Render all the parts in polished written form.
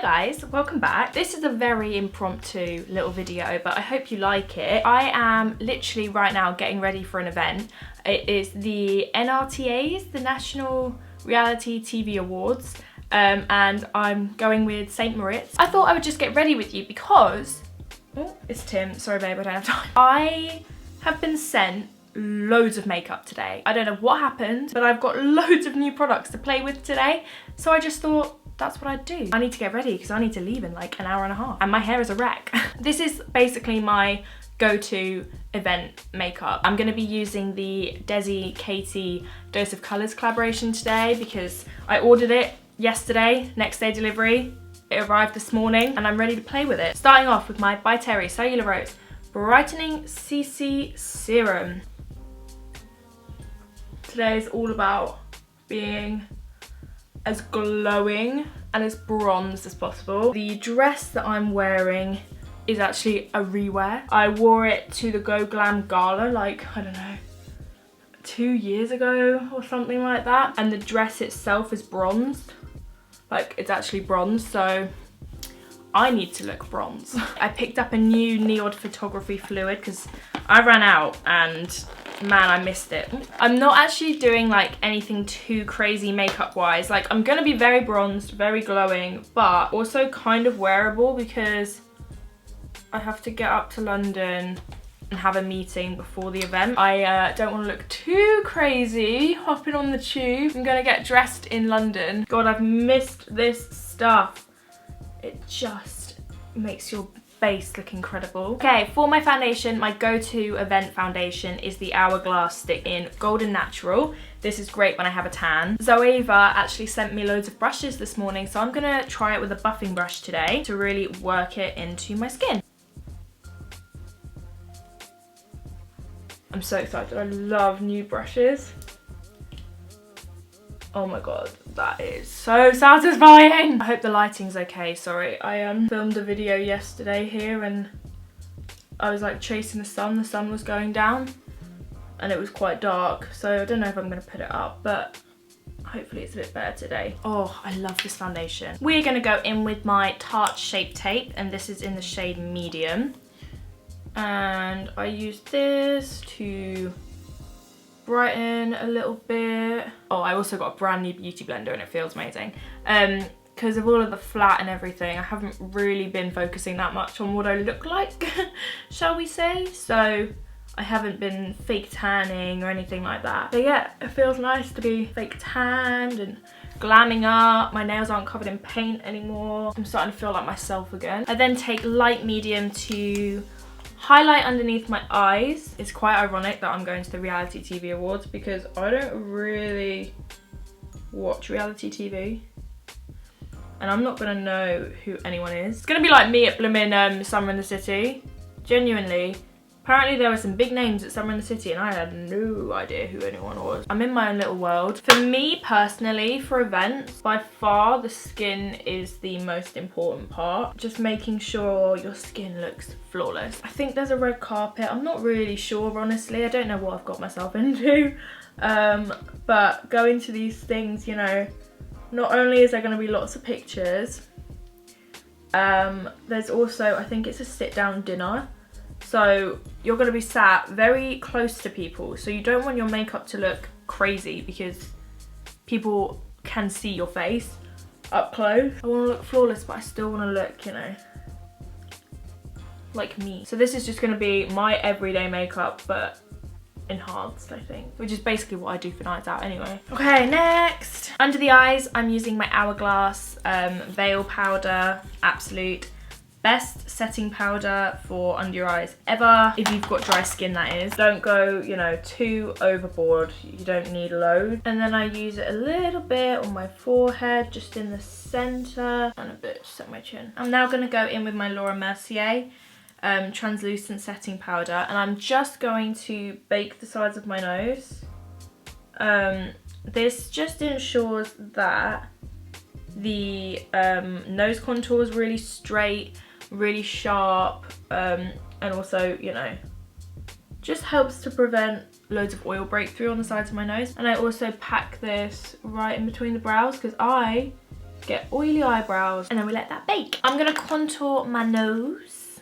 guys, welcome back. This is a very impromptu little video, but I hope you like it. I am literally right now getting ready for an event. It is the NRTAs, the National Reality TV Awards, and I'm going with St. Moritz. I thought I would just get ready with you because, oh, it's Tim, sorry babe, I don't have time. I have been sent loads of makeup today. I don't know what happened, but I've got loads of new products to play with today, so I just thought, that's what I'd do. I need to get ready because I need to leave in like an hour and a half and my hair is a wreck. This is basically my go-to event makeup. I'm gonna be using the DESI KATY Dose of Colours collaboration today because I ordered it yesterday, next day delivery. It arrived this morning and I'm ready to play with it. Starting off with my By Terry Cellular Rose Brightening CC Serum. Today is all about being as glowing and as bronzed as possible. The dress that I'm wearing is actually a rewear. I wore it to the Go Glam Gala like, I don't know, 2 years ago or something like that. And the dress itself is bronzed. Like, it's actually bronzed, so I need to look bronze. I picked up a new Neod photography fluid because I ran out and man, I missed it. I'm not actually doing like anything too crazy makeup wise. Like, I'm gonna be very bronzed, very glowing, but also kind of wearable because I have to get up to London and have a meeting before the event. I don't want to look too crazy hopping on the tube. I'm gonna get dressed in London. God, I've missed this stuff. It just makes your base look incredible. Okay, for my foundation, my go-to event foundation is the Hourglass stick in Golden Natural. This is great when I have a tan. Zoeva actually sent me loads of brushes this morning, so I'm gonna try it with a buffing brush today to really work it into my skin. I'm so excited, I love new brushes. Oh my god, that is so satisfying. I hope the lighting's okay. Sorry, I filmed a video yesterday here and I was like chasing the sun was going down and it was quite dark, so I don't know if I'm gonna put it up, but hopefully it's a bit better today. Oh, I love this foundation. We're gonna go in with my Tarte Shape Tape, and this is in the shade Medium, and I use this to brighten a little bit. Oh, I also got a brand new beauty blender and it feels amazing. Because of all of the flat and everything, I haven't really been focusing that much on what I look like, shall we say. So I haven't been fake tanning or anything like that. But yeah, it feels nice to be fake tanned and glamming up. My nails aren't covered in paint anymore. I'm starting to feel like myself again. I then take light medium to highlight underneath my eyes. It's quite ironic that I'm going to the Reality TV Awards because I don't really watch reality TV. And I'm not gonna know who anyone is. It's gonna be like me at blooming Summer in the City. Genuinely. Apparently there were some big names at Summer in the City and I had no idea who anyone was. I'm in my own little world. For me personally, for events, by far the skin is the most important part. Just making sure your skin looks flawless. I think there's a red carpet. I'm not really sure, honestly. I don't know what I've got myself into. But going to these things, you know, not only is there going to be lots of pictures, there's also, I think it's a sit-down dinner. So you're going to be sat very close to people, so you don't want your makeup to look crazy because people can see your face up close. I want to look flawless, but I still want to look, you know, like me. So this is just going to be my everyday makeup, but enhanced, I think, which is basically what I do for nights out anyway. Okay, next. Under the eyes, I'm using my Hourglass Veil Powder Absolute. Best setting powder for under your eyes ever. If you've got dry skin, that is. Don't go, you know, too overboard. You don't need loads. And then I use it a little bit on my forehead, just in the center, and a bit just at my chin. I'm now gonna go in with my Laura Mercier translucent setting powder, and I'm just going to bake the sides of my nose. This just ensures that the nose contour is really straight, really sharp, and also, you know, just helps to prevent loads of oil breakthrough on the sides of my nose. And I also pack this right in between the brows because I get oily eyebrows, and then we let that bake. I'm gonna contour my nose.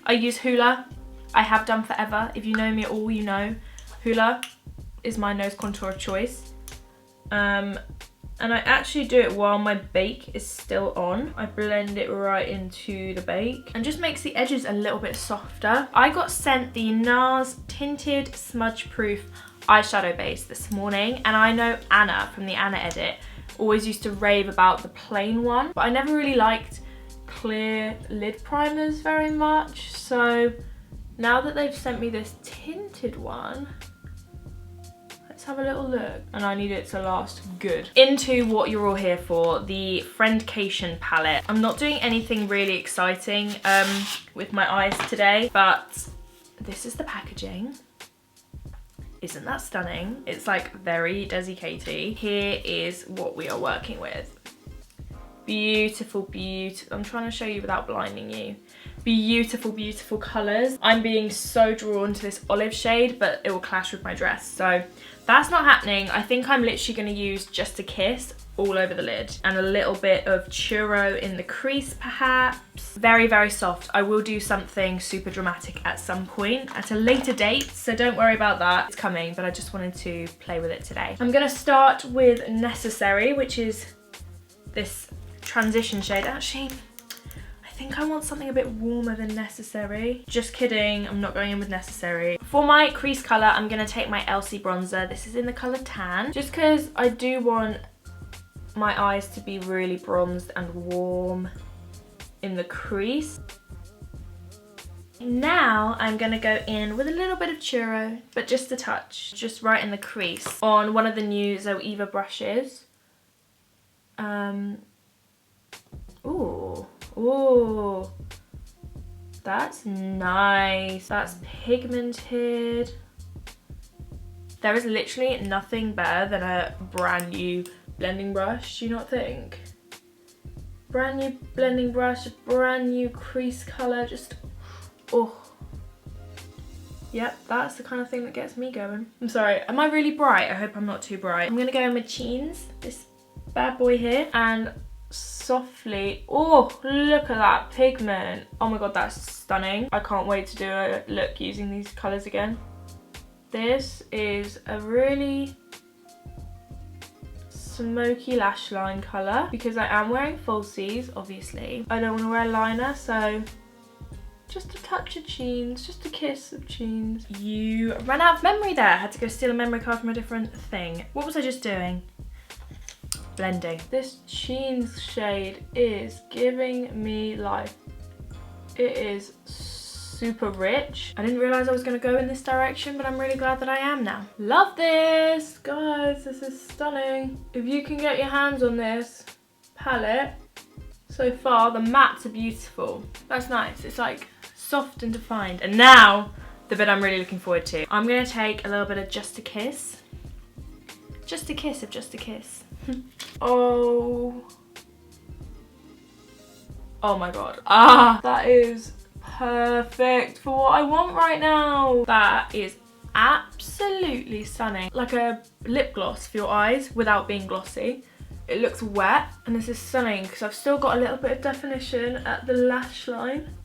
I use Hoola. I have done forever. If you know me at all, you know Hoola is my nose contour of choice. And I actually do it while my bake is still on. I blend it right into the bake and just makes the edges a little bit softer. I got sent the NARS Tinted Smudge Proof eyeshadow base this morning, and I know Anna from the Anna Edit always used to rave about the plain one, but I never really liked clear lid primers very much. So now that they've sent me this tinted one, let's have a little look. And I need it to last good. Into what you're all here for, the Friendcation palette. I'm not doing anything really exciting with my eyes today, but this is the packaging. Isn't that stunning? It's like very DESI KATY. Here is what we are working with. Beautiful, beautiful. I'm trying to show you without blinding you. Beautiful, beautiful colours. I'm being so drawn to this olive shade, but it will clash with my dress. So that's not happening. I think I'm literally going to use Just a Kiss all over the lid and a little bit of churro in the crease perhaps. Very, very soft. I will do something super dramatic at some point at a later date, so don't worry about that. It's coming, but I just wanted to play with it today. I'm going to start with Necessary, which is this transition shade. Actually, I think I want something a bit warmer than Necessary. Just kidding, I'm not going in with Necessary. For my crease colour, I'm going to take my Elsie bronzer. This is in the colour Tan, just because I do want my eyes to be really bronzed and warm in the crease. Now I'm going to go in with a little bit of churro, but just a touch, just right in the crease on one of the new Zoeva brushes. Ooh, that's nice. That's pigmented. There is literally nothing better than a brand new blending brush, do you not think? Brand new blending brush, brand new crease colour, just, oh. Yep, that's the kind of thing that gets me going. I'm sorry, am I really bright? I hope I'm not too bright. I'm gonna go in with Cheens, this bad boy here, and softly, oh, look at that pigment. Oh my god, that's stunning. I can't wait to do a look using these colours again. This is a really smoky lash line colour because I am wearing falsies, obviously. I don't want to wear a liner, so just a touch of Cheens, just a kiss of Cheens. You ran out of memory there. I had to go steal a memory card from a different thing. What was I just doing? Blending. This Cheens shade is giving me life. It is super rich. I didn't realise I was going to go in this direction, but I'm really glad that I am now. Love this! Guys, this is stunning. If you can get your hands on this palette, so far the mattes are beautiful. That's nice. It's like soft and defined. And now, the bit I'm really looking forward to. I'm going to take a little bit of Just a Kiss. Just a kiss of Just a Kiss. Oh my god. Ah, that is perfect for what I want right now. That is absolutely stunning. Like a lip gloss for your eyes without being glossy. It looks wet, and this is stunning because I've still got a little bit of definition at the lash line.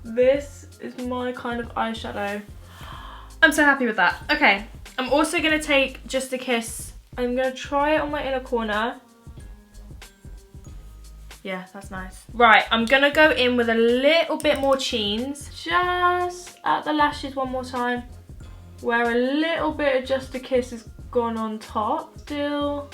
This is my kind of eyeshadow. I'm so happy with that. Okay, I'm also gonna take Just a Kiss. I'm gonna try it on my inner corner. Yeah, that's nice. Right, I'm gonna go in with a little bit more Cheens, just at the lashes one more time, where a little bit of Just a Kiss has gone on top. Still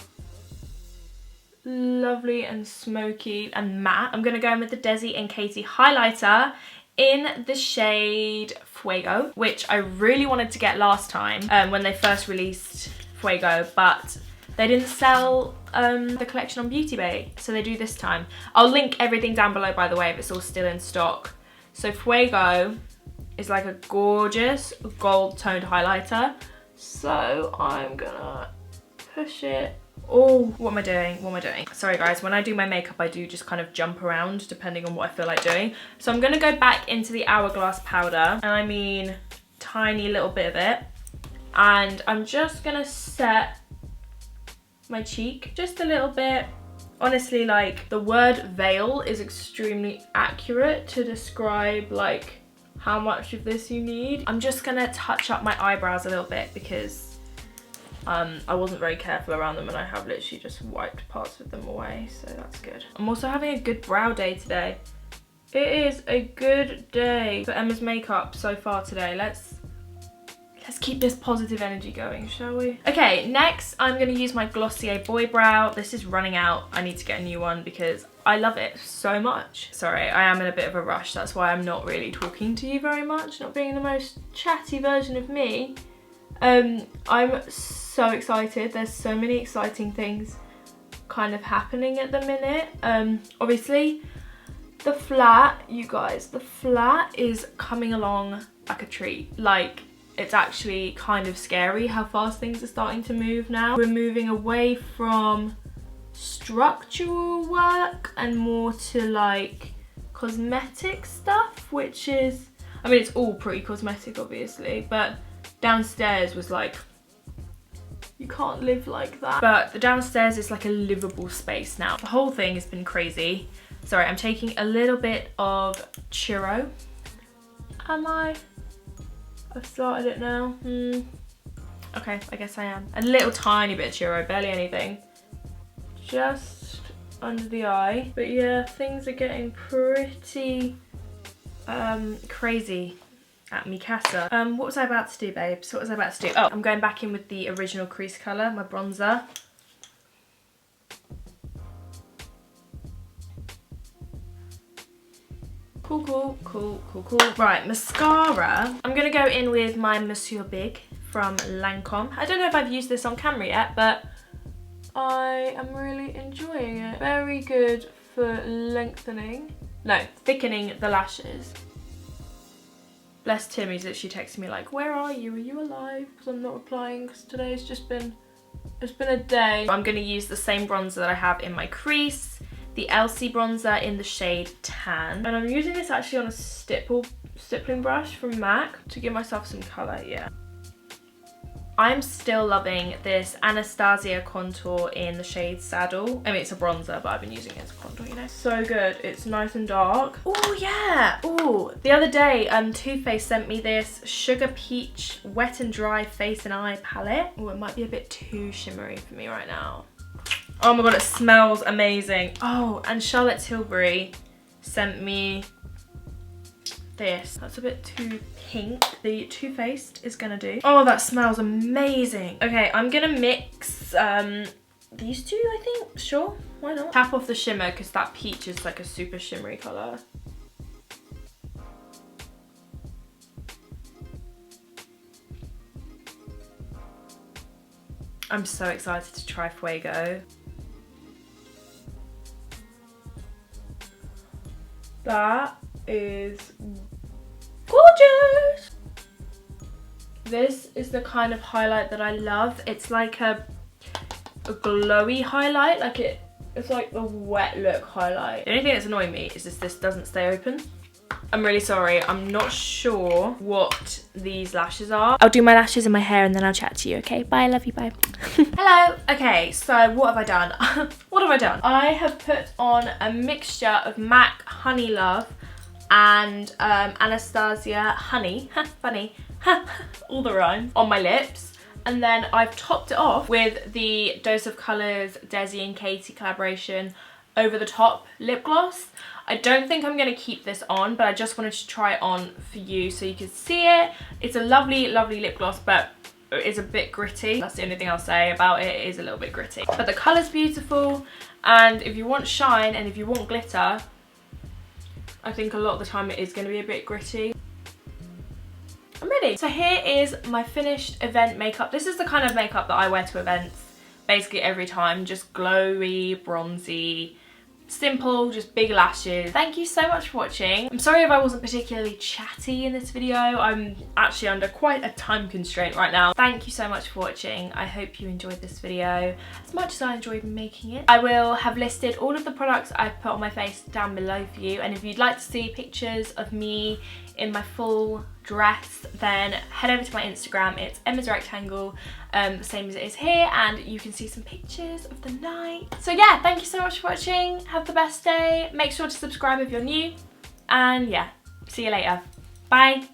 lovely and smoky and matte. I'm gonna go in with the DESI and KATY highlighter in the shade Fuego, which I really wanted to get last time when they first released Fuego, but they didn't sell the collection on Beauty Bay, so they do this time. I'll link everything down below, by the way, if it's all still in stock. So Fuego is like a gorgeous gold toned highlighter. So I'm gonna push it. Oh, what am I doing? What am I doing? Sorry guys, when I do my makeup, I do just kind of jump around depending on what I feel like doing. So I'm gonna go back into the Hourglass powder, and I mean tiny little bit of it. And I'm just gonna set my cheek just a little bit Honestly, like, the word veil is extremely accurate to describe like how much of this you need. I'm just gonna touch up my eyebrows a little bit because I wasn't very careful around them and I have literally just wiped parts of them away, so that's good. I'm also having a good brow day today. It is a good day for Emma's makeup so far today. Let's keep this positive energy going, shall we? Okay, next I'm gonna use my Glossier Boy Brow. This is running out. I need to get a new one because I love it so much. Sorry, I am in a bit of a rush. That's why I'm not really talking to you very much, not being the most chatty version of me. I'm so excited. There's so many exciting things kind of happening at the minute. Obviously, the flat, you guys, the flat is coming along like a treat. Like, it's actually kind of scary how fast things are starting to move now. We're moving away from structural work and more to like cosmetic stuff, which is, I mean, it's all pretty cosmetic obviously, but downstairs was like, you can't live like that. But the downstairs is like a livable space now. The whole thing has been crazy. Sorry, I'm taking a little bit of churro. Am I? I've started it now. Okay, I guess I am. A little tiny bit of churro, barely anything. Just under the eye. But yeah, things are getting pretty crazy at mi casa. What was I about to do, babes? What was I about to do? Oh, I'm going back in with the original crease colour, my bronzer. Cool. Right, mascara. I'm gonna go in with my Monsieur Big from Lancome. I don't know if I've used this on camera yet, but I am really enjoying it. Very good for thickening the lashes. Bless Tim, he's literally texting me like, where are you? Are you alive? Because I'm not replying because today's just been, it's been a day. I'm gonna use the same bronzer that I have in my crease, the LC bronzer in the shade Tan. And I'm using this actually on a stippling brush from MAC to give myself some colour, yeah. I'm still loving this Anastasia contour in the shade Saddle. I mean, it's a bronzer, but I've been using it as a contour, you know. So good. It's nice and dark. Oh, yeah. Oh, the other day, Too Faced sent me this Sugar Peach Wet and Dry Face and Eye palette. Oh, it might be a bit too shimmery for me right now. Oh my god, it smells amazing. Oh, and Charlotte Tilbury sent me this. That's a bit too pink. The Too Faced is gonna do. Oh, that smells amazing. Okay, I'm gonna mix these two, I think. Sure, why not? Tap off the shimmer because that peach is like a super shimmery colour. I'm so excited to try Fuego. That is gorgeous. This is the kind of highlight that I love. It's like a glowy highlight, like it's like the wet look highlight. The only thing that's annoying me is this doesn't stay open. I'm really sorry, I'm not sure what these lashes are. I'll do my lashes and my hair and then I'll chat to you, okay? Bye, love you, bye. Hello. Okay, so what have I done? What have I done? I have put on a mixture of MAC Honey Love and Anastasia Honey, funny, all the rhymes, on my lips. And then I've topped it off with the Dose of Colours DESI and KATY collaboration Over the Top lip gloss. I don't think I'm going to keep this on, but I just wanted to try it on for you so you could see it. It's a lovely, lovely lip gloss, but it is a bit gritty. That's the only thing I'll say about it. It is a little bit gritty. But the colour's beautiful, and if you want shine and if you want glitter, I think a lot of the time it is going to be a bit gritty. I'm ready. So here is my finished event makeup. This is the kind of makeup that I wear to events basically every time. Just glowy, bronzy, simple, just big lashes. Thank you so much for watching. I'm sorry if I wasn't particularly chatty in this video. I'm actually under quite a time constraint right now. Thank you so much for watching. I hope you enjoyed this video as much as I enjoyed making it. I will have listed all of the products I've put on my face down below for you, and if you'd like to see pictures of me in my full dress, then head over to my Instagram. It's EmmasRectangle, same as it is here, and you can see some pictures of the night. So yeah, thank you so much for watching. Have the best day. Make sure to subscribe if you're new, and yeah, see you later. Bye.